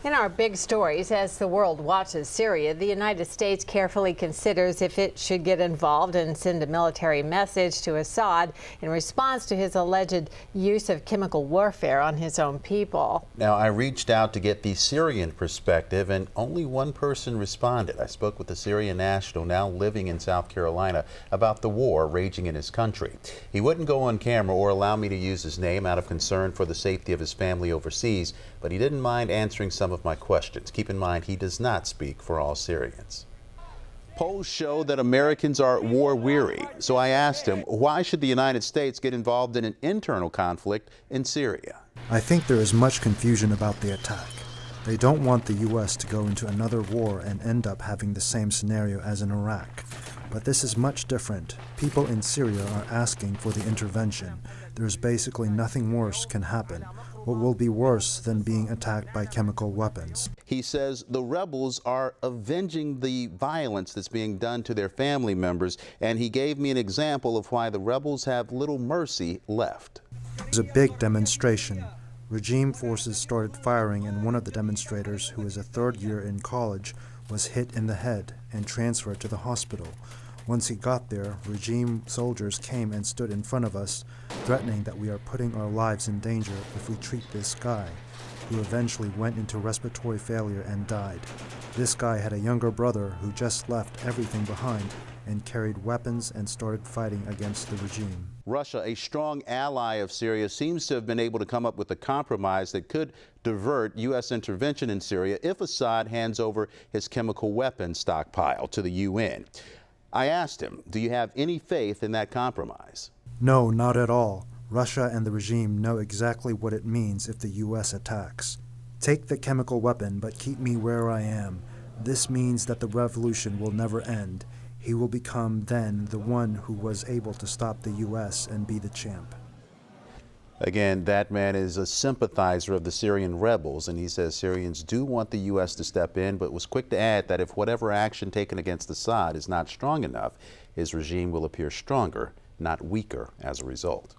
In our big stories, as the world watches Syria, the United States carefully considers if it should get involved and send a military message to Assad in response to his alleged use of chemical warfare on his own people. Now, I reached out to get the Syrian perspective, and only one person responded. I spoke with a Syrian national now living in South Carolina about the war raging in his country. He wouldn't go on camera or allow me to use his name out of concern for the safety of his family overseas, but he didn't mind answering some of my questions. Keep in mind, he does not speak for all Syrians. Polls show that Americans are war weary. So I asked him, why should the United States get involved in an internal conflict in Syria? I think there is much confusion about the attack. They don't want the U.S. to go into another war and end up having the same scenario as in Iraq. But this is much different. People in Syria are asking for the intervention. There's basically nothing worse can happen. What will be worse than being attacked by chemical weapons? He says the rebels are avenging the violence that's being done to their family members, and he gave me an example of why the rebels have little mercy left. It was a big demonstration. Regime forces started firing, and one of the demonstrators, who is a third year in college, was hit in the head and transferred to the hospital. Once he got there, regime soldiers came and stood in front of us, threatening that we are putting our lives in danger if we treat this guy, who eventually went into respiratory failure and died. This guy had a younger brother who just left everything behind and carried weapons and started fighting against the regime. Russia, a strong ally of Syria, seems to have been able to come up with a compromise that could divert U.S. intervention in Syria if Assad hands over his chemical weapons stockpile to the UN. I asked him, do you have any faith in that compromise? No, not at all. Russia and the regime know exactly what it means if the U.S. attacks. Take the chemical weapon, but keep me where I am. This means that the revolution will never end. He will become then the one who was able to stop the U.S. and be the champ. Again, that man is a sympathizer of the Syrian rebels, and he says Syrians do want the U.S. to step in, but was quick to add that if whatever action taken against Assad is not strong enough, his regime will appear stronger, not weaker as a result.